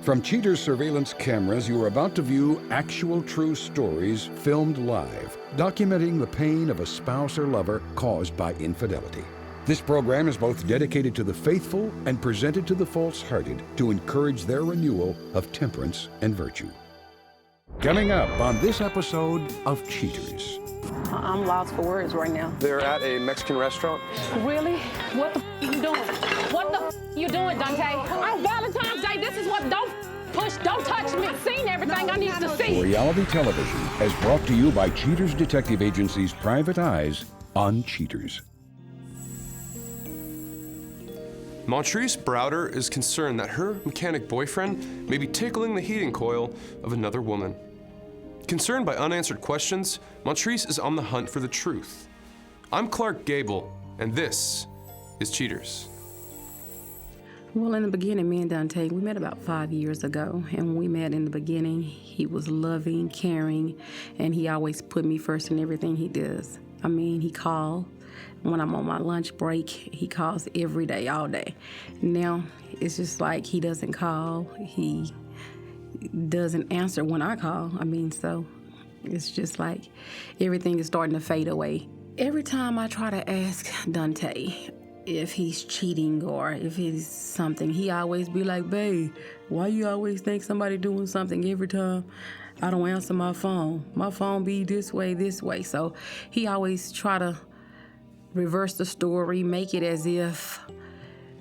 From Cheater's surveillance cameras, you are about to view actual true stories filmed live, documenting the pain of a spouse or lover caused by infidelity. This program is both dedicated to the faithful and presented to the false-hearted to encourage their renewal of temperance and virtue. Coming up on this episode of Cheaters. I'm lost for words right now. They're at a Mexican restaurant. Really? What the you doing? What the you doing, Dante? On Valentine's Day, this is what, don't push, don't touch me. I've seen everything I need to see. Reality television is brought to you by Cheaters Detective Agency's Private Eyes on Cheaters. Montrece Browder is concerned that her mechanic boyfriend may be tickling the heating coil of another woman. Concerned by unanswered questions, Montrece is on the hunt for the truth. I'm Clark Gable, and this is Cheaters. Well, in the beginning, me and Dante, we met about 5 years ago. And when we met in the beginning, he was loving, caring, and he always put me first in everything he does. I mean, he called. When I'm on my lunch break, he calls every day, all day. Now, it's just like he doesn't call. He doesn't answer when I call. I mean, so it's just like everything is starting to fade away. Every time I try to ask Dante if he's cheating or if he's something, he always be like, babe, why you always think somebody doing something every time I don't answer my phone? My phone be this way. So he always try to reverse the story, make it as if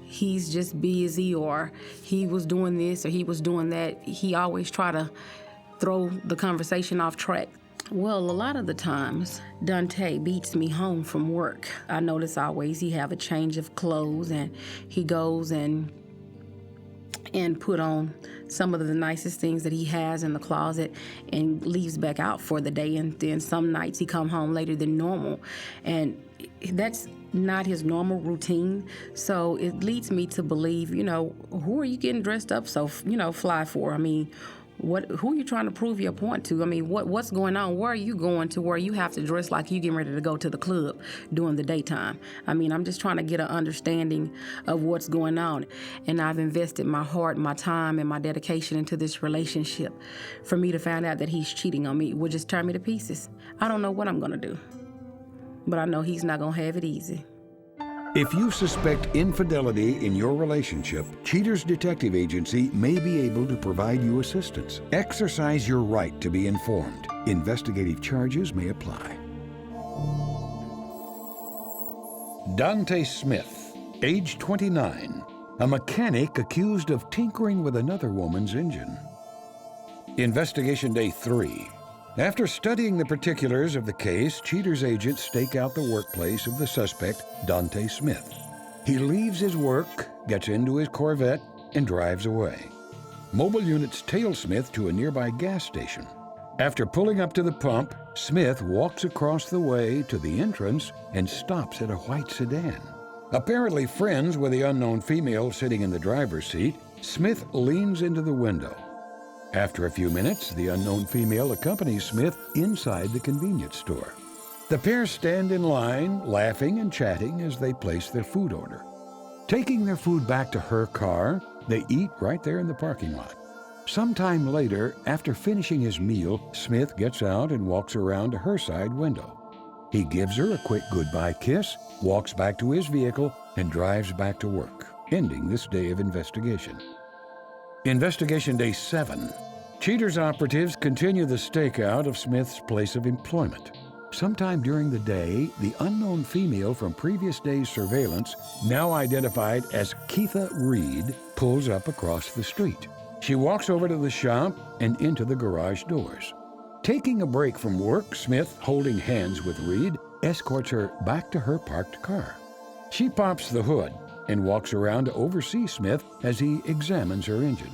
he's just busy or he was doing this or he was doing that. He always try to throw the conversation off track. Well, a lot of the times, Dante beats me home from work. I notice always he have a change of clothes and he goes and put on some of the nicest things that he has in the closet and leaves back out for the day. And then some nights he come home later than normal. And that's not his normal routine. So it leads me to believe, who are you getting dressed up so, fly for? I mean, who are you trying to prove your point to? I mean, what's going on? Where are you going to where you have to dress like you getting ready to go to the club during the daytime? I mean, I'm just trying to get an understanding of what's going on. And I've invested my heart, my time, and my dedication into this relationship. For me to find out that he's cheating on me would just tear me to pieces. I don't know what I'm going to do. But I know he's not going to have it easy. If you suspect infidelity in your relationship, Cheaters Detective Agency may be able to provide you assistance. Exercise your right to be informed. Investigative charges may apply. Dante Smith, age 29, a mechanic accused of tinkering with another woman's engine. Investigation Day 3. After studying the particulars of the case, Cheaters agents stake out the workplace of the suspect, Dante Smith. He leaves his work, gets into his Corvette, and drives away. Mobile units tail Smith to a nearby gas station. After pulling up to the pump, Smith walks across the way to the entrance and stops at a white sedan. Apparently friends with the unknown female sitting in the driver's seat, Smith leans into the window. After a few minutes, the unknown female accompanies Smith inside the convenience store. The pair stand in line, laughing and chatting as they place their food order. Taking their food back to her car, they eat right there in the parking lot. Sometime later, after finishing his meal, Smith gets out and walks around to her side window. He gives her a quick goodbye kiss, walks back to his vehicle, and drives back to work, ending this day of investigation. Investigation Day 7. Cheaters operatives continue the stakeout of Smith's place of employment. Sometime during the day, the unknown female from previous day's surveillance, now identified as Keitha Reed, pulls up across the street. She walks over to the shop and into the garage doors. Taking a break from work, Smith, holding hands with Reed, escorts her back to her parked car. She pops the hood and walks around to oversee Smith as he examines her engine.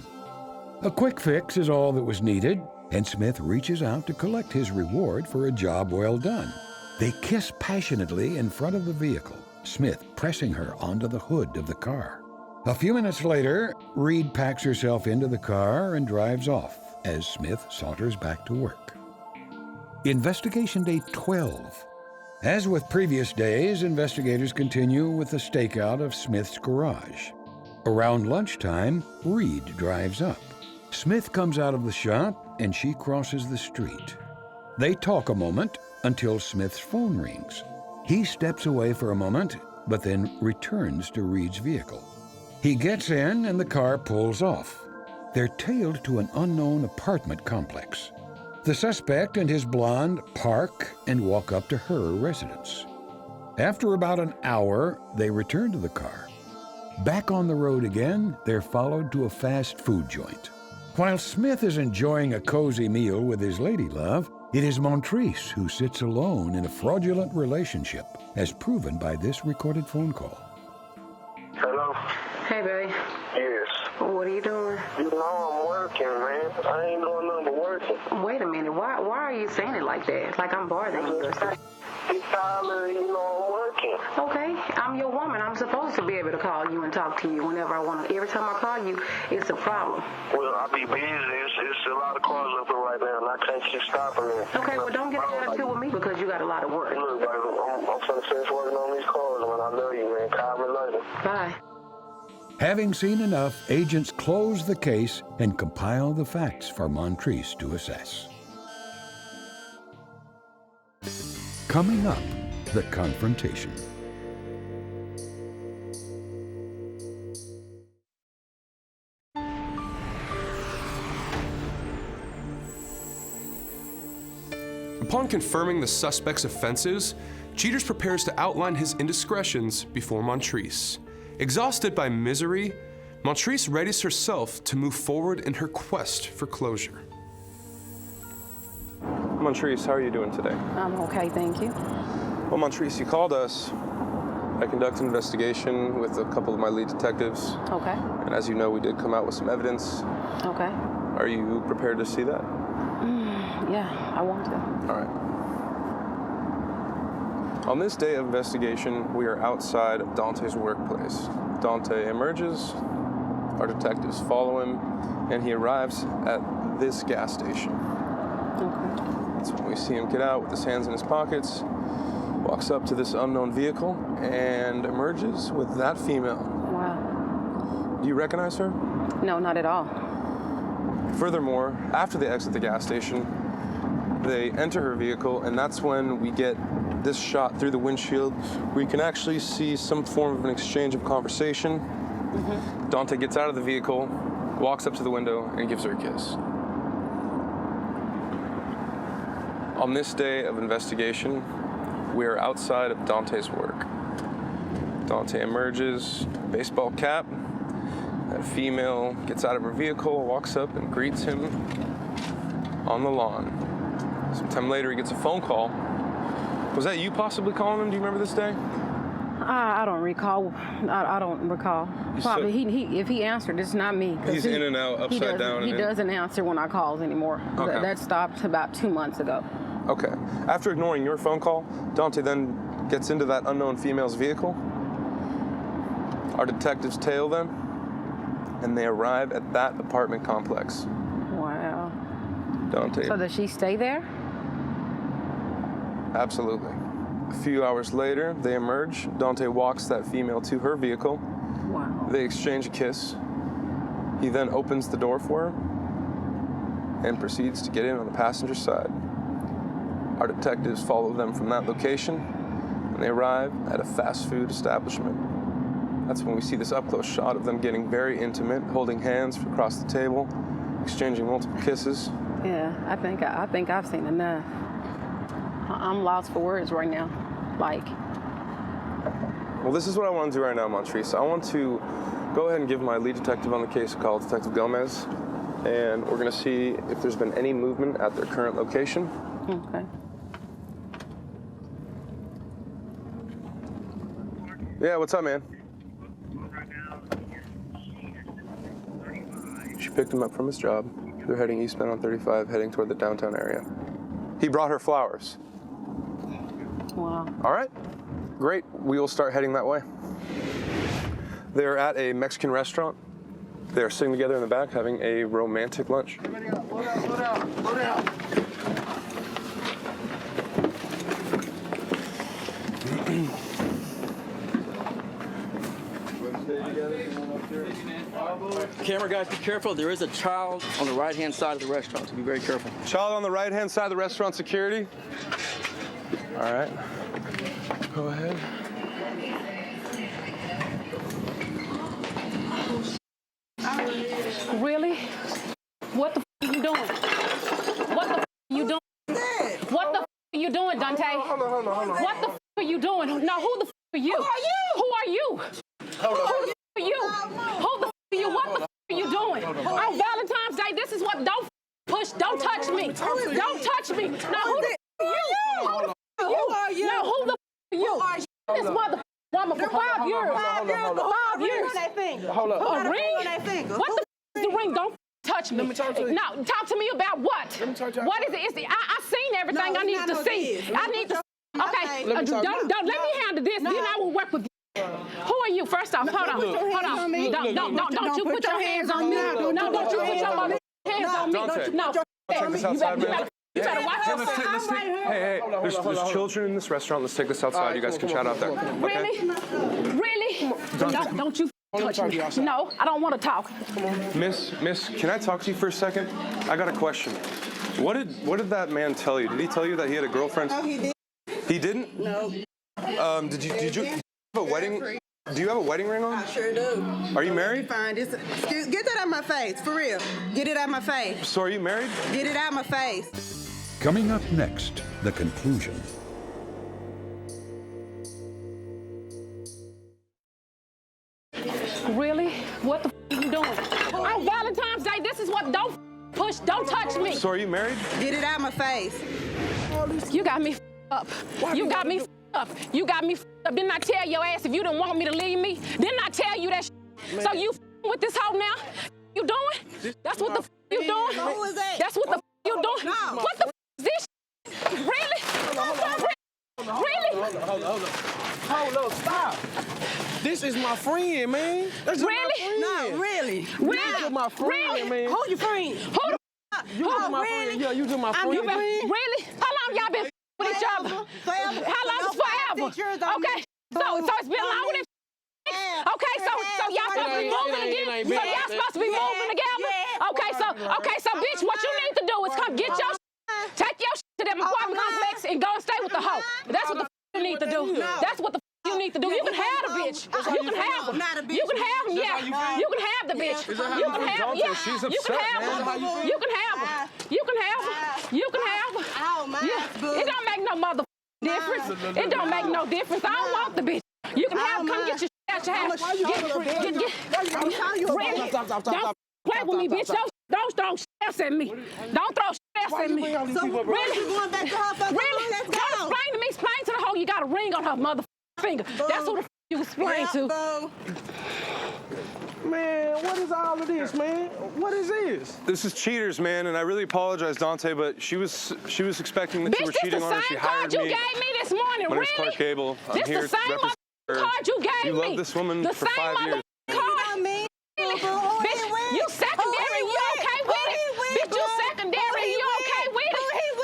A quick fix is all that was needed, and Smith reaches out to collect his reward for a job well done. They kiss passionately in front of the vehicle, Smith pressing her onto the hood of the car. A few minutes later, Reed packs herself into the car and drives off as Smith saunters back to work. Investigation Day 12. As with previous days, investigators continue with the stakeout of Smith's garage. Around lunchtime, Reed drives up. Smith comes out of the shop and she crosses the street. They talk a moment until Smith's phone rings. He steps away for a moment, but then returns to Reed's vehicle. He gets in and the car pulls off. They're tailed to an unknown apartment complex. The suspect and his blonde park and walk up to her residence. After about an hour, they return to the car. Back on the road again, they're followed to a fast food joint. While Smith is enjoying a cozy meal with his lady love, it is Montrece who sits alone in a fraudulent relationship, as proven by this recorded phone call. Hello? Hey, baby. Yes. What are you doing? You know I'm working, man. I ain't doing nothing but working. Wait a minute. Why are you saying it like that? Like I'm bothering you or something? It's Tyler, you know I'm working. Okay, I'm your woman. I'm supposed to be able to call you and talk to you whenever I want to. Every time I call you, it's a problem. Well, I be busy. It's a lot of cars up here right now, and I can't keep stopping it. Okay, well, don't get attitude with me because you got a lot of work. Look, baby, I'm finna finish working on these cars, man. I love you, man. Call me later. Bye. Having seen enough, agents close the case and compile the facts for Montrece to assess. Coming up, the confrontation. Upon confirming the suspect's offenses, Jeters prepares to outline his indiscretions before Montrece. Exhausted by misery, Montrece readies herself to move forward in her quest for closure. Montrece, how are you doing today? I'm okay, thank you. Well, Montrece, you called us. I conducted an investigation with a couple of my lead detectives. Okay. And as you know, we did come out with some evidence. Okay. Are you prepared to see that? Yeah, I want to. All right. On this day of investigation, we are outside of Dante's workplace. Dante emerges, our detectives follow him, and he arrives at this gas station. Okay. That's when we see him get out with his hands in his pockets, walks up to this unknown vehicle, and emerges with that female. Wow. Do you recognize her? No, not at all. Furthermore, after they exit the gas station, they enter her vehicle, and that's when we get this shot through the windshield where you can actually see some form of an exchange of conversation. Mm-hmm. Dante gets out of the vehicle, walks up to the window, and gives her a kiss. On this day of investigation, we are outside of Dante's work. Dante emerges, baseball cap. That female gets out of her vehicle, walks up and greets him on the lawn. Sometime later, he gets a phone call. Was that you possibly calling him? Do you remember this day? I don't recall. I don't recall. Probably he if he answered, it's not me. He's in and out, upside down. He doesn't answer when I calls anymore. Okay. That stopped about 2 months ago. Okay. After ignoring your phone call, Dante then gets into that unknown female's vehicle. Our detectives tail them, and they arrive at that apartment complex. Wow. Dante. So does she stay there? Absolutely. A few hours later, they emerge. Dante walks that female to her vehicle. Wow. They exchange a kiss. He then opens the door for her and proceeds to get in on the passenger side. Our detectives follow them from that location, and they arrive at a fast food establishment. That's when we see this up-close shot of them getting very intimate, holding hands across the table, exchanging multiple kisses. Yeah, I think I've seen enough. I'm lost for words right now. Well, this is what I want to do right now, Montrece. I want to go ahead and give my lead detective on the case a call, Detective Gomez, and we're going to see if there's been any movement at their current location. Okay. Yeah, what's up, man? She picked him up from his job. They're heading eastbound on 35, heading toward the downtown area. He brought her flowers. Wow. All right, great. We will start heading that way. They're at a Mexican restaurant. They're sitting together in the back having a romantic lunch. Load out. Camera guys, be careful. There is a child on the right-hand side of the restaurant, so be very careful. Child on the right-hand side of the restaurant security. All right. Go ahead. Really? What the are you doing? What the are you doing? What the are you doing, Dante? Hold on. What the are you doing? No, who the are you? Who are you? Who are you? Who are you? Who the are you? What the are you doing? On Valentine's Day, this is what, don't push, don't touch me. Don't touch me. No, who the are you? Who are you? No, who the are you? This mother woman for 5 years. 5 years. Hold up. A ring? What the is the ring? Don't touch me. Let me talk to you. No, talk to me about what? Let me talk to you. What is it? I seen everything I need to see. I need to. Okay, Let me talk to you. don't let me handle this. Then I will work with you. Who are you? First off, hold on. Don't you put your hands on me. No, don't you put your hands on me. Dante. No. Check this outside, man. You better watch yourself. Hey, there's children in this restaurant. Let's take this outside. You guys can chat out there. Okay? Really? Don't you touch me. No, I don't want to talk. Miss, can I talk to you for a second? I got a question. What did that man tell you? Did he tell you that he had a girlfriend? No, he didn't. He didn't? No. Did you have a wedding? Do you have a wedding ring on? I sure do. Are you married? Fine. Get that out of my face, for real. Get it out of my face. So are you married? Get it out of my face. Coming up next, the conclusion. Really? What the are you doing? On Valentine's Day, this is what, don't push, don't touch me. So are you married? Get it out of my face. You got me up. You got me up. You got me up. Didn't I tell your ass if you didn't want me to leave me? Didn't I tell you that So you with this hoe now? You doing? That's what the you doing? Who is that? That's what the you doing? No. What the is this? Really? Really? Hold up, stop. This is my friend, man. That's just Really? my friend. No, really. That's just my friend, man. Who your friend? Who the You just my friend. Yeah, you just my friend. Really? How long y'all been with each other? Forever. How long is forever? 6 years on Okay. me. So it's been long with it. Okay, so y'all supposed to be moving together. So y'all supposed to be moving together. Okay, so bitch, what you need to do is come get your take your to them apartment complex and go and stay with the hoe. That's what the you need to do. That's what the you need to do. You can have the bitch. You can have them. You can have them. Yeah. You can have the bitch. You can have. Yeah. She's You can upset, have man. them. You can have them. You can have them. You can have them. Yeah. It don't make no mother difference. It don't make no difference. I don't want the bitch. You can have. Come get your shit out your house. Really? Don't play with me, bitch. Don't throw stress at me. Don't throw stress at me. So really? You going back to her fucking Really? Let's Don't go. explain to me. Explain to the hoe you got a ring on her mother finger. That's who the you explain to. Boo. Man, what is all of this, man? What is this? This is cheaters, man, and I really apologize, Dante, but she was expecting that you Bitch, were this cheating the on her. She same hired card you me. gave me this morning. My name's Really? Clark Gable. I'm This here the same representing her. card you gave You me. love this woman the for same 5 years. Card. Me. Really? Bitch, you secondary, you okay with it? Bitch, you secondary, you okay with it?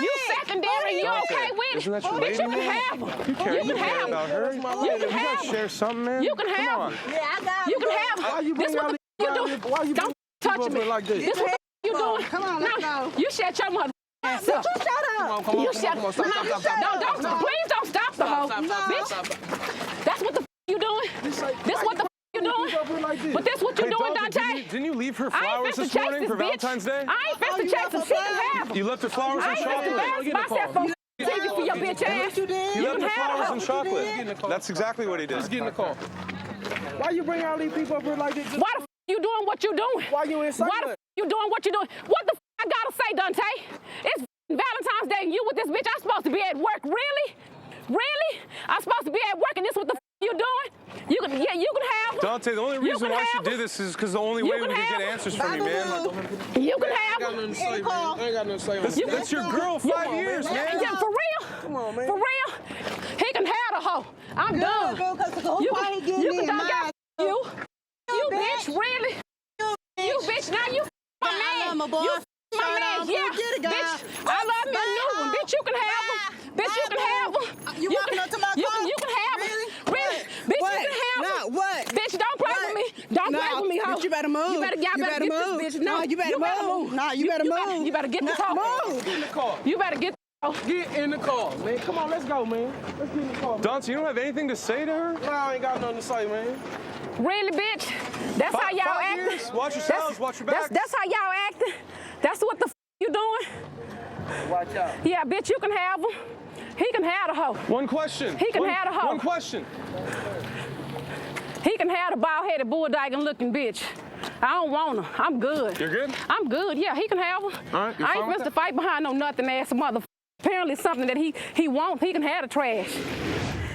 You secondary, you okay with it? Isn't that your Bitch, you lady, can man? have her. You care have about her? You can You have gotta her. share something, man. You can Come have on. her. Yeah, I got You can have her. Why you This bring what all the you doing? why you Don't bring touch people me. like this? This what you doing? Come on, let's No, go. you shut your mother ass up. Shut up. Come on, You shut. stop, No, please don't stop the hoe, bitch. That's what the you doing. This what the you doing. But this what you Hey, doing, Dante, Dante. didn't you leave her I ain't flowers finna this chase morning this for bitch. Valentine's Day? I ain't finna chase them. She can have them. You left her flowers I and ain't finna chocolate. embarrass myself on TV for your bitch ass. You left can her have flowers her. and chocolate. That's exactly what he did. Let's get in the car. Why you bring all these people up here like this? Why the you doing what you doing? Why you inside? Why the you doing what you doing? What the I gotta say, Dante? It's Valentine's Day and you with this bitch. I'm supposed to be at work. Really? Really? I'm supposed to be at work and this what the you doing? You can have them. Dante, the only reason why she did this is because the only way we could get answers from you, man. You can I have ain't got them. nothing to say, man. I ain't got nothing to say on this. That's your girl 5 years, man. Yeah, for real. Come on, man. For real. He can have the hoe. I'm done. Why he getting You in can my get you. You bitch, really? You bitch, now you my man. You my man, yeah. Bitch, I love me a new one. Bitch, you can have them. Bitch, you can have them. You walking up to my car? You can have them. Really? Bitch, you can have them. What? Bitch, don't play with me. Don't play with me, ho. Bitch, you better move. You better get move. this bitch. No, you better move. Nah, you better move. You better get the car. Move. Get in the car. You better get Get in the car, man. Come on, let's go, man. Let's get in the car. Man. Dante, you don't have anything to say to her? No, I ain't got nothing to say, man. Really, bitch? That's how y'all acting? Years? Watch yourselves, watch your backs. That's how y'all acting? That's what the you doing? Watch out. Yeah, bitch, you can have him. He can have the hoe. One question. He can have the hoe. One question. He can have the bald-headed, bulldogging looking bitch. I don't want him. I'm good. You're good? I'm good. Yeah, he can have him. All right, you're I fine ain't with supposed to that? fight behind no nothing ass mother. Apparently something that he wants. He can have the trash.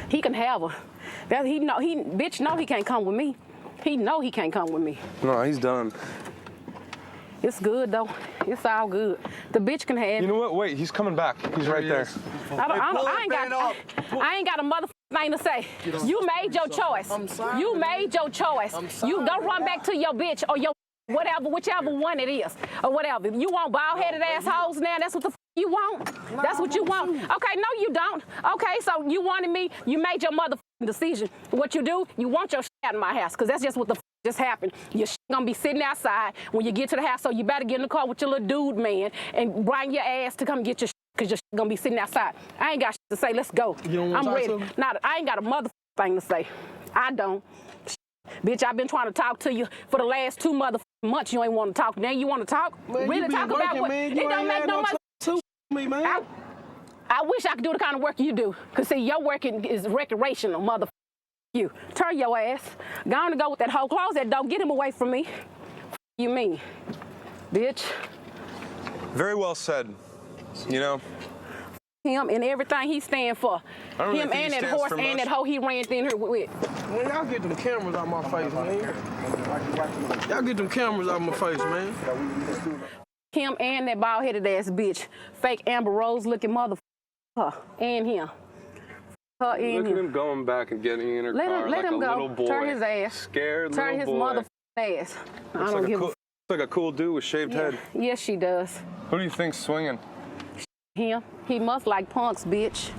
He can have her. That bitch know he can't come with me. He know he can't come with me. No, he's done. It's good though. It's all good. The bitch can have. You know what? Wait, he's coming back. He's right there. I ain't got a motherfucking thing to say. You made your choice. I'm sorry. You made your choice. You don't run back to your bitch or your whatever, whichever one it is, or whatever. You want bald-headed assholes now? That's what the you want? That's what you want? Okay, no, you don't. Okay, so you wanted me. You made your motherfucking decision. What you do? You want your shit out of my house, because that's just what the just happened. Your shit gonna be sitting outside when you get to the house, so you better get in the car with your little dude, man, and bring your ass to come get your shit, because your shit gonna be sitting outside. I ain't got shit to say. Let's go. You don't want I'm to ready. talk to him? I ain't got a motherfucking thing to say. I don't. Bitch, I've been trying to talk to you for the last 2 motherfucking months. You ain't want to talk. Now you want to talk? Man, really you talk been about working, what? man. It You don't ain't make had no no much. to me, man. I wish I could do the kind of work you do. Because, see, your work is recreational, motherfucker. You. Turn your ass. Go on and go with that hoe. Close that door. Get him away from me. You mean, bitch. Very well said. You know? Him and everything he stand for. I don't really Him think and he that stands horse for and much. that hoe he ran in here with. Man, y'all get them cameras out my face, man. Y'all get them cameras out my face, man. Him and that bald-headed ass bitch. Fake Amber Rose looking motherfucker. Her and him. Her and Look at him. him going back and getting in her car Let like him a go. little boy. Turn his ass. Scared Turn his little boy. motherfucking ass. I Looks don't like give looks like a cool dude with shaved head. Yes, she does. Who do you think's swinging? Him. He must like punks, bitch.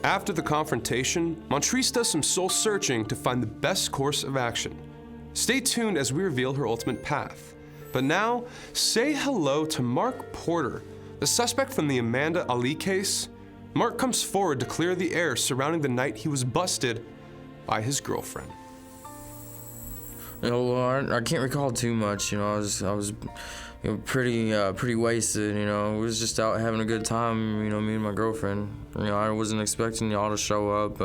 After the confrontation, Montrece does some soul searching to find the best course of action. Stay tuned as we reveal her ultimate path. But now, say hello to Mark Porter, the suspect from the Amanda Ali case. Mark comes forward to clear the air surrounding the night he was busted by his girlfriend. You know, I can't recall too much. You know, I was pretty wasted. You know, we was just out having a good time. You know, me and my girlfriend. You know, I wasn't expecting y'all to show up.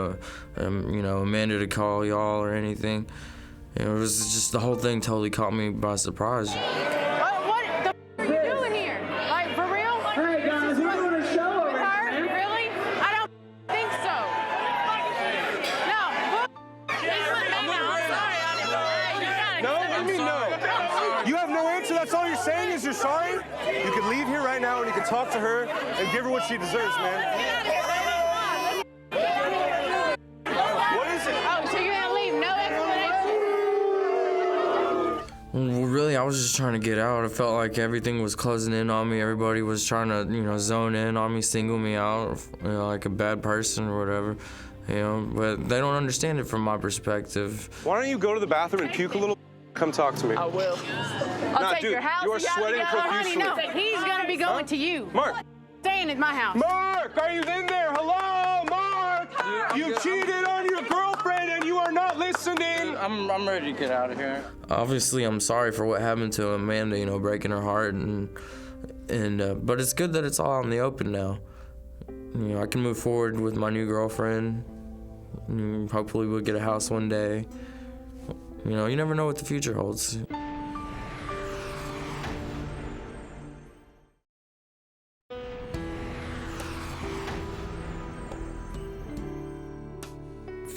You know, Amanda to call y'all or anything. You know, it was just the whole thing totally caught me by surprise. What the are you doing here? Like, for real? Hey guys, we're doing a show over With her? here. Really? I don't think so. No. No, what do you mean no? You have no answer? That's all you're saying is you're sorry? You can leave here right now and you can talk to her and give her what she deserves, man. What is it? Oh, so you're gonna leave? No explanation? Well, really, I was just trying to get out. I felt like everything was closing in on me. Everybody was trying to, you know, zone in on me, single me out, you know, like a bad person or whatever. You know, but they don't understand it from my perspective. Why don't you go to the bathroom and puke a little? Come talk to me. I will. I'll Nah, take dude, your house. you are and y'all sweating together. profusely. Honey, no, he's gonna be going to you. Mark! Staying at my house. Mark, are you in there? Hello, Mark! You cheated on your girlfriend and you are not listening! I'm ready to get out of here. Obviously, I'm sorry for what happened to Amanda, you know, breaking her heart, but it's good that it's all out in the open now. You know, I can move forward with my new girlfriend. Hopefully we'll get a house one day. You know, you never know what the future holds.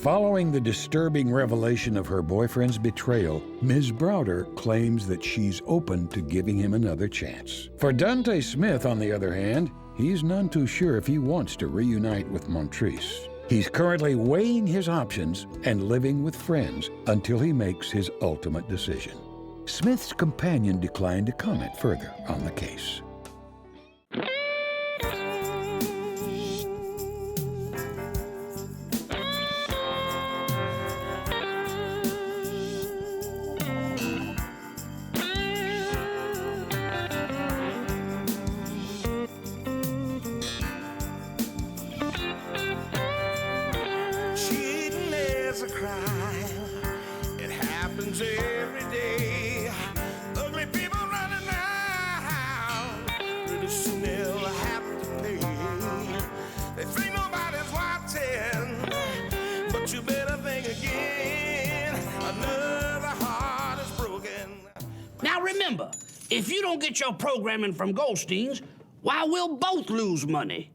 Following the disturbing revelation of her boyfriend's betrayal, Ms. Browder claims that she's open to giving him another chance. For Dante Smith, on the other hand, he's none too sure if he wants to reunite with Montrece. He's currently weighing his options and living with friends until he makes his ultimate decision. Smith's companion declined to comment further on the case. Cheating is a crime. It happens every day. Ugly people running around. Pretty soon they'll have to pay. They think nobody's watching, but you better think again. Another heart is broken. Now remember, if you don't get your programming from Goldstein's, why, we'll both lose money.